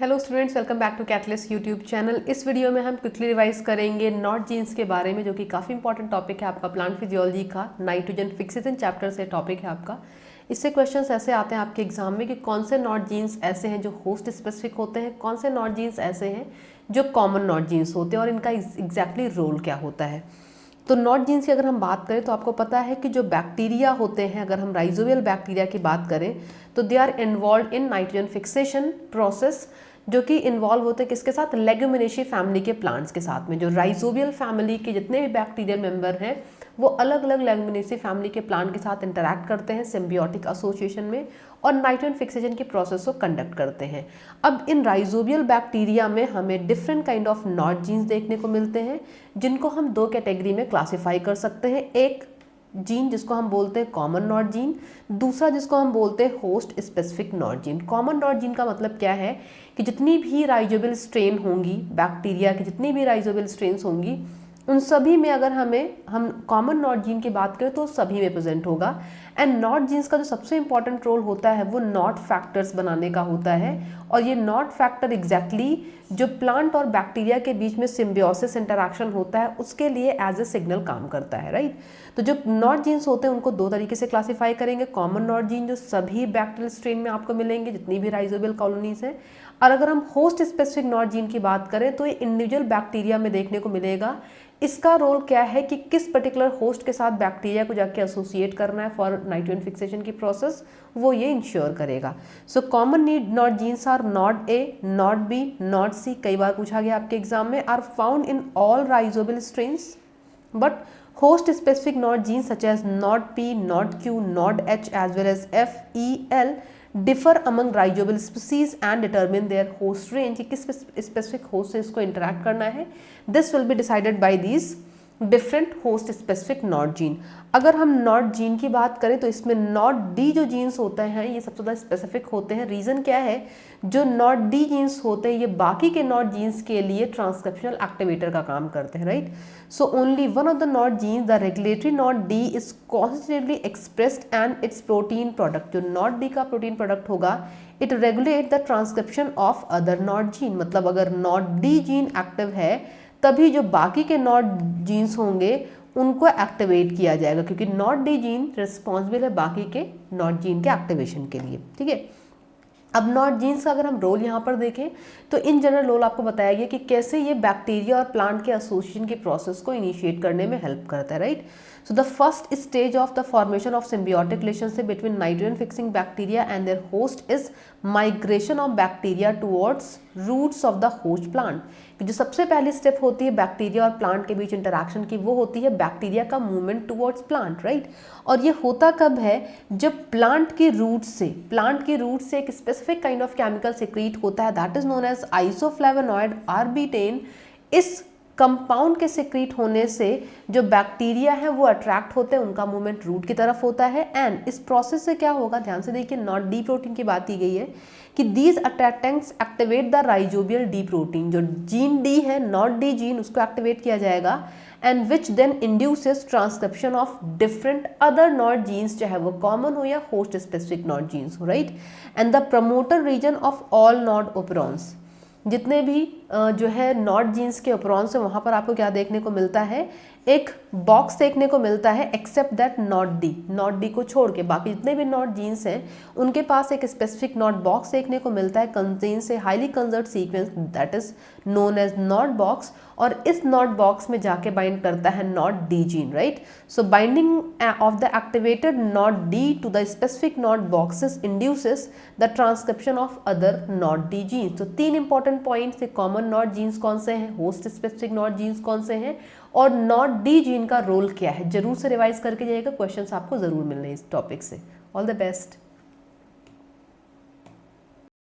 Hello students, welcome back to Catalyst YouTube channel. इस video में हम क्विकली रिवाइज करेंगे नॉट जीन्स के बारे में, जो कि काफ़ी इंपॉर्टेंट टॉपिक है आपका प्लांट फिजियोलॉजी का। नाइट्रोजन फिक्सेशन चैप्टर से टॉपिक है आपका। इससे क्वेश्चंस ऐसे आते हैं आपके एग्जाम में कि कौन से नॉट जीन्स ऐसे हैं जो होस्ट स्पेसिफिक होते हैं, कौन से नॉट जीन्स ऐसे हैं जो कॉमन नॉट जीन्स होते हैं और इनका एग्जैक्टली रोल क्या होता है। तो नॉट जीन्स की अगर हम बात करें तो आपको पता है कि जो बैक्टीरिया होते हैं, अगर हम राइजोबियल बैक्टीरिया की बात करें तो they are involved in nitrogen fixation process, जो कि इन्वॉल्व होते हैं किसके साथ, लेग्यूमिनेसी फैमिली के प्लांट्स के साथ में। जो राइजोबियल फैमिली के जितने भी बैक्टीरियल मेंबर हैं वो अलग अलग लेग्यूमिनेसी फैमिली के प्लांट के साथ इंटरैक्ट करते हैं सिम्बियोटिक एसोसिएशन में और नाइट्रोजन फिक्सेशन की प्रोसेस को कंडक्ट करते हैं। अब इन राइजोबियल बैक्टीरिया में हमें different kind of nod genes देखने को मिलते हैं, जिनको हम दो कैटेगरी में क्लासीफाई कर सकते हैं। एक जीन जिसको हम बोलते हैं कॉमन नॉट जीन, दूसरा जिसको हम बोलते हैं host specific not gene. Common not gene का मतलब क्या है कि जितनी भी राइजोबियल स्ट्रेन होंगी, बैक्टीरिया की जितनी भी राइजोबियल स्ट्रेन्स होंगी, उन सभी में अगर हम कॉमन नॉट जीन की बात करें तो सभी में प्रेजेंट होगा। एंड नॉट जीन्स का जो सबसे इंपॉर्टेंट रोल होता है वो नॉट फैक्टर्स बनाने का होता है, और ये नॉट फैक्टर एग्जैक्टली जो प्लांट और बैक्टीरिया के बीच में सिम्बियोसिस इंटरैक्शन होता है उसके लिए एज ए सिग्नल काम करता है, राइट। तो जो नॉट जीन्स होते हैं उनको दो तरीके से क्लासीफाई करेंगे। कॉमन नॉट जीन जो सभी बैक्टीरियल स्ट्रेन में आपको मिलेंगे, जितनी भी राइजोबियल कॉलोनीज हैं, और अगर हम होस्ट स्पेसिफिक नॉट जीन की बात करें तो ये इंडिविजुअल बैक्टीरिया में देखने को मिलेगा। इसका रोल क्या है कि किस पर्टिकुलर होस्ट के साथ बैक्टीरिया को जाके एसोसिएट करना है फॉर नाइट्रोजन फिक्सेशन की प्रोसेस, वो ये इंश्योर करेगा। So common need nod genes are nod A, nod B, nod C, कई बार पूछा गया आपके एग्जाम में, are found in all rhizobial strains, but host specific not genes such as not P, not Q, not H as well as F, E, L differ among rhizobial species and determine their host range, कि किस specific host से इसको interact करना है। This will be decided by these different host specific not gene. अगर हम not gene की बात करें तो इसमें नॉट डी जो जीन्स होते हैं ये सबसे ज़्यादा स्पेसिफिक होते हैं। रीज़न क्या है, जो नॉट डी जीन्स होते हैं ये बाकी के नॉट जीन्स के लिए ट्रांसक्रिप्शनल एक्टिवेटर का काम करते हैं, right. So only one of the nod genes, the regulatory nod D, is constitutively expressed and its protein product, जो नॉट डी का प्रोटीन प्रोडक्ट होगा, it regulate the transcription of other nod gene. मतलब अगर not D gene active है तभी जो बाकी के नॉट जीन्स होंगे उनको एक्टिवेट किया जाएगा, क्योंकि नॉट डी जीन रिस्पॉन्सिबल है बाकी के नॉट जीन के एक्टिवेशन के लिए, ठीक है। अब नॉट जीन्स का अगर हम रोल यहाँ पर देखें तो इन जनरल रोल आपको बताया गया कि कैसे ये बैक्टीरिया और प्लांट के एसोसिएशन की प्रोसेस को इनिशिएट करने में हेल्प करता है, right. So the first stage of the formation of symbiotic relationship between nitrogen fixing bacteria and their host is migration of bacteria towards roots of the host plant। जो सबसे पहली step होती है bacteria और plant के बीच interaction की, वो होती है बैक्टीरिया का मूवमेंट टुवर्ड्स प्लांट, राइट। और ये होता कब है, जब प्लांट की रूट से एक specific kind of chemical secrete होता है, दैट इज नोन एज आइसोफ्लेवोनॉइड आर्बिटेन। इस कंपाउंड के सिक्रीट होने से जो बैक्टीरिया है वो अट्रैक्ट होते हैं, उनका मूवमेंट रूट की तरफ होता है। एंड इस प्रोसेस से क्या होगा, ध्यान से देखिए, नॉट डी प्रोटीन की बात की गई है कि these attractants activate the rhizobial D protein. जो जीन डी है, नॉट डी जीन, उसको एक्टिवेट किया जाएगा, and which then induces transcription of different other nod genes, चाहे वो कॉमन हो या होस्ट स्पेसिफिक नॉट जीन्स हो, right. And the promoter region of all nod operons, जितने भी जो है नॉट जीन्स के ओपेरॉन्स है वहाँ पर आपको क्या देखने को मिलता है, एक बॉक्स देखने को मिलता है, एक्सेप्ट दैट नॉट डी को छोड़ के बाकी जितने भी नॉट जीन्स हैं उनके पास एक स्पेसिफिक नॉट बॉक्स देखने को मिलता है, contains a highly conserved sequence that is known as nod box, और इस नॉट बॉक्स में जाके बाइंड करता है nod D gene, right. So binding of the activated nod D to the specific nod boxes induces the transcription of other nod D genes. तो तीन important points, common nod genes कौन से हैं, host specific nod genes कौन से हैं, और not D gene का रोल क्या है, जरूर से रिवाइज करके जाइएगा, क्वेश्चंस आपको जरूर मिलने इस टॉपिक से। All the best.